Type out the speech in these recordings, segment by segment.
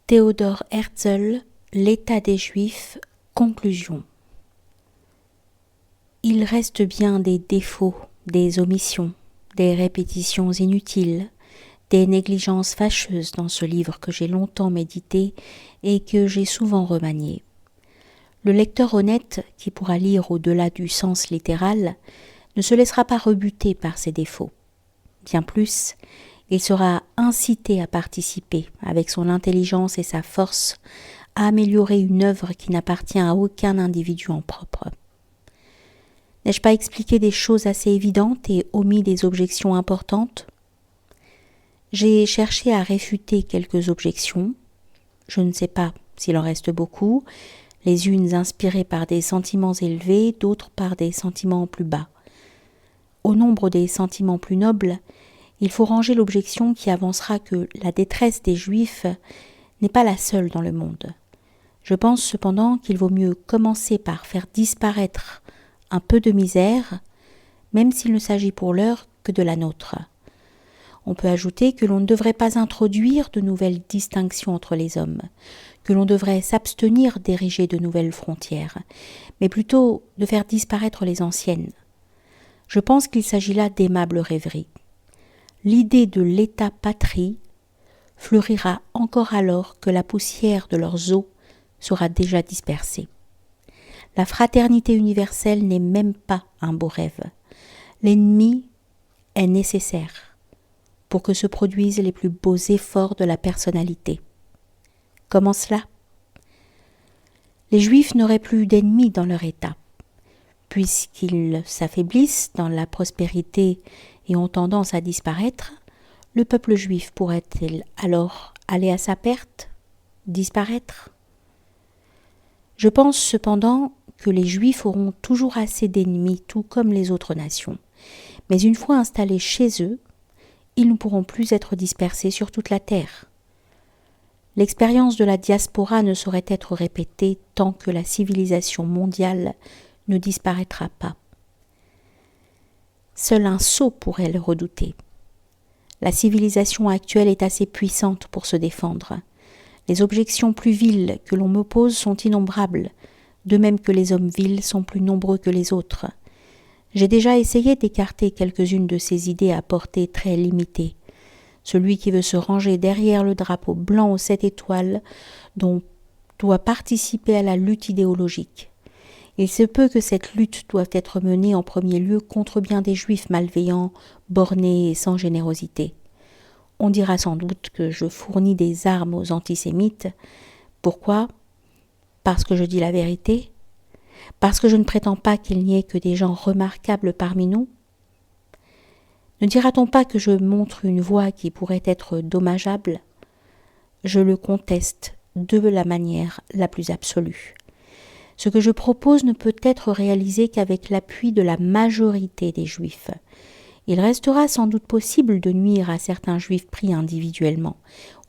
Théodore Herzl, L'état des Juifs, conclusion. Il reste bien des défauts, des omissions, des répétitions inutiles, des négligences fâcheuses dans ce livre que j'ai longtemps médité et que j'ai souvent remanié. Le lecteur honnête, qui pourra lire au-delà du sens littéral, ne se laissera pas rebuter par ces défauts. Bien plus, il sera incité à participer, avec son intelligence et sa force, à améliorer une œuvre qui n'appartient à aucun individu en propre. N'ai-je pas expliqué des choses assez évidentes et omis des objections importantes ? J'ai cherché à réfuter quelques objections. Je ne sais pas s'il en reste beaucoup, les unes inspirées par des sentiments élevés, d'autres par des sentiments plus bas. Au nombre des sentiments plus nobles, il faut ranger l'objection qui avancera que la détresse des Juifs n'est pas la seule dans le monde. Je pense cependant qu'il vaut mieux commencer par faire disparaître un peu de misère, même s'il ne s'agit pour l'heure que de la nôtre. On peut ajouter que l'on ne devrait pas introduire de nouvelles distinctions entre les hommes, que l'on devrait s'abstenir d'ériger de nouvelles frontières, mais plutôt de faire disparaître les anciennes. Je pense qu'il s'agit là d'aimables rêveries. L'idée de l'État-patrie fleurira encore alors que la poussière de leurs os sera déjà dispersée. La fraternité universelle n'est même pas un beau rêve. L'ennemi est nécessaire pour que se produisent les plus beaux efforts de la personnalité. Comment cela ? Les Juifs n'auraient plus d'ennemis dans leur État. Puisqu'ils s'affaiblissent dans la prospérité et ont tendance à disparaître, le peuple juif pourrait-il alors aller à sa perte, disparaître ? Je pense cependant que les Juifs auront toujours assez d'ennemis, tout comme les autres nations. Mais une fois installés chez eux, ils ne pourront plus être dispersés sur toute la terre. L'expérience de la diaspora ne saurait être répétée tant que la civilisation mondiale ne disparaîtra pas. Seul un sot pourrait le redouter. La civilisation actuelle est assez puissante pour se défendre. Les objections plus viles que l'on m'oppose sont innombrables, de même que les hommes vils sont plus nombreux que les autres. J'ai déjà essayé d'écarter quelques-unes de ces idées à portée très limitée. Celui qui veut se ranger derrière le drapeau blanc aux 7 étoiles doit participer à la lutte idéologique. Il se peut que cette lutte doive être menée en premier lieu contre bien des Juifs malveillants, bornés et sans générosité. On dira sans doute que je fournis des armes aux antisémites. Pourquoi ? Parce que je dis la vérité ? Parce que je ne prétends pas qu'il n'y ait que des gens remarquables parmi nous ? Ne dira-t-on pas que je montre une voie qui pourrait être dommageable ? Je le conteste de la manière la plus absolue. Ce que je propose ne peut être réalisé qu'avec l'appui de la majorité des Juifs. Il restera sans doute possible de nuire à certains Juifs pris individuellement,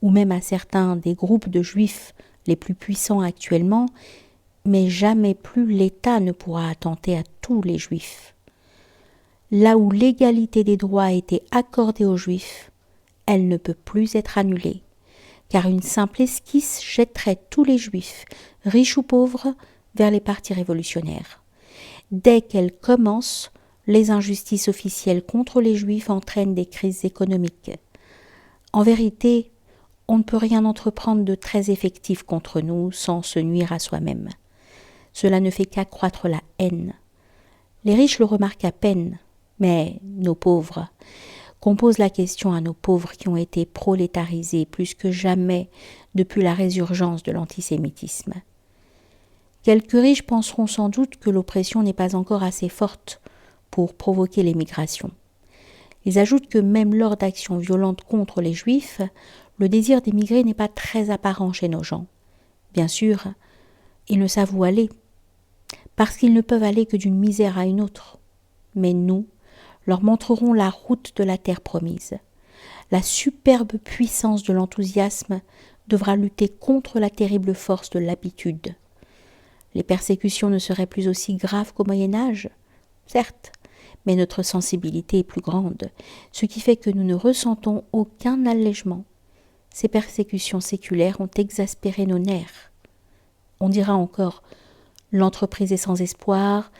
ou même à certains des groupes de Juifs les plus puissants actuellement, mais jamais plus l'État ne pourra attenter à tous les Juifs. Là où l'égalité des droits a été accordée aux Juifs, elle ne peut plus être annulée, car une simple esquisse jetterait tous les Juifs, riches ou pauvres, vers les partis révolutionnaires. Dès qu'elle commence, les injustices officielles contre les Juifs entraînent des crises économiques. En vérité, on ne peut rien entreprendre de très effectif contre nous sans se nuire à soi-même. Cela ne fait qu'accroître la haine. Les riches le remarquent à peine, mais nos pauvres, qu'on pose la question à nos pauvres qui ont été prolétarisés plus que jamais depuis la résurgence de l'antisémitisme. Quelques riches penseront sans doute que l'oppression n'est pas encore assez forte pour provoquer l'émigration. Ils ajoutent que même lors d'actions violentes contre les Juifs, le désir d'émigrer n'est pas très apparent chez nos gens. Bien sûr, ils ne savent où aller, parce qu'ils ne peuvent aller que d'une misère à une autre. Mais nous leur montrerons la route de la terre promise. La superbe puissance de l'enthousiasme devra lutter contre la terrible force de l'habitude. Les persécutions ne seraient plus aussi graves qu'au Moyen-Âge, certes, mais notre sensibilité est plus grande, ce qui fait que nous ne ressentons aucun allègement. Ces persécutions séculaires ont exaspéré nos nerfs. On dira encore, l'entreprise est sans espoir,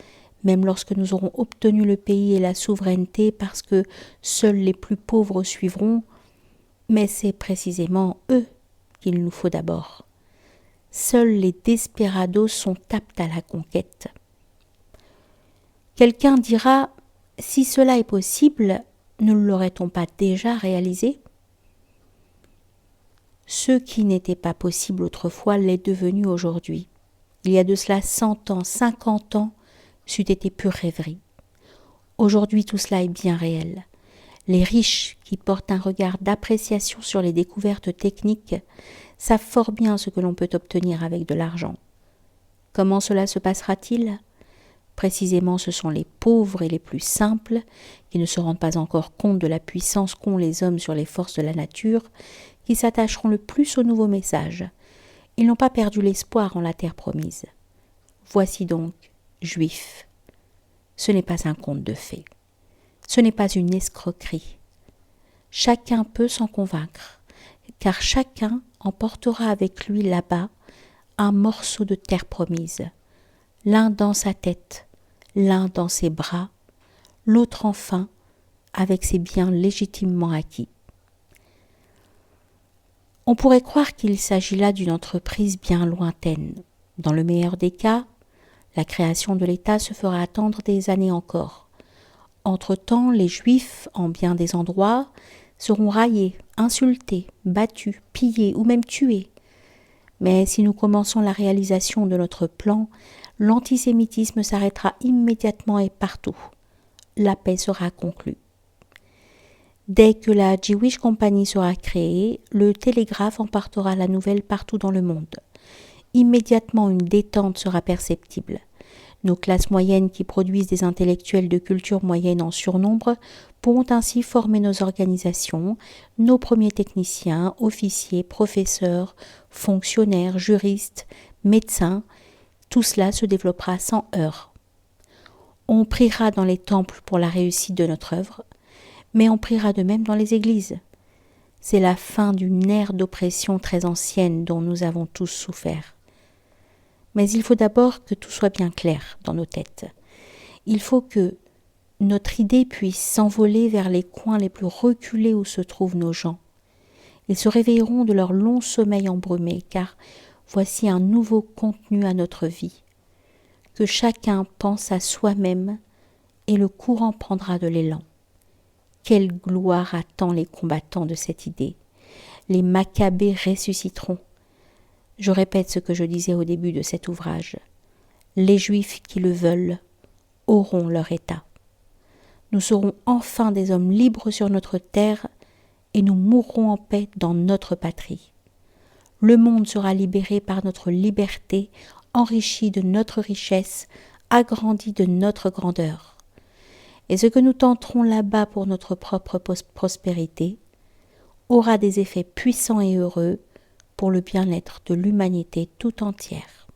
même lorsque nous aurons obtenu le pays et la souveraineté parce que seuls les plus pauvres suivront, mais c'est précisément eux qu'il nous faut d'abord. Seuls les desperados sont aptes à la conquête. Quelqu'un dira, si cela est possible, ne l'aurait-on pas déjà réalisé ? Ce qui n'était pas possible autrefois l'est devenu aujourd'hui. Il y a de cela 100 ans, 50 ans, c'eût été pure rêverie. Aujourd'hui, tout cela est bien réel. Les riches, qui portent un regard d'appréciation sur les découvertes techniques, savent fort bien ce que l'on peut obtenir avec de l'argent. Comment cela se passera-t-il ? Précisément, ce sont les pauvres et les plus simples, qui ne se rendent pas encore compte de la puissance qu'ont les hommes sur les forces de la nature, qui s'attacheront le plus au nouveau message. Ils n'ont pas perdu l'espoir en la terre promise. Voici donc Juifs. Ce n'est pas un conte de fées. Ce n'est pas une escroquerie. Chacun peut s'en convaincre, car chacun emportera avec lui là-bas un morceau de terre promise, l'un dans sa tête, l'un dans ses bras, l'autre enfin avec ses biens légitimement acquis. On pourrait croire qu'il s'agit là d'une entreprise bien lointaine. Dans le meilleur des cas, la création de l'État se fera attendre des années encore. Entre-temps, les Juifs, en bien des endroits, seront raillés, insultés, battus, pillés ou même tués. Mais si nous commençons la réalisation de notre plan, l'antisémitisme s'arrêtera immédiatement et partout. La paix sera conclue. Dès que la Jewish Company sera créée, le télégraphe emportera la nouvelle partout dans le monde. Immédiatement, une détente sera perceptible. Nos classes moyennes qui produisent des intellectuels de culture moyenne en surnombre pourront ainsi former nos organisations, nos premiers techniciens, officiers, professeurs, fonctionnaires, juristes, médecins. Tout cela se développera sans heurts. On priera dans les temples pour la réussite de notre œuvre, mais on priera de même dans les églises. C'est la fin d'une ère d'oppression très ancienne dont nous avons tous souffert. Mais il faut d'abord que tout soit bien clair dans nos têtes. Il faut que notre idée puisse s'envoler vers les coins les plus reculés où se trouvent nos gens. Ils se réveilleront de leur long sommeil embrumé, car voici un nouveau contenu à notre vie. Que chacun pense à soi-même et le courant prendra de l'élan. Quelle gloire attend les combattants de cette idée. Les Maccabées ressusciteront. Je répète ce que je disais au début de cet ouvrage. Les Juifs qui le veulent auront leur État. Nous serons enfin des hommes libres sur notre terre et nous mourrons en paix dans notre patrie. Le monde sera libéré par notre liberté, enrichi de notre richesse, agrandi de notre grandeur. Et ce que nous tenterons là-bas pour notre propre prospérité aura des effets puissants et heureux pour le bien-être de l'humanité tout entière.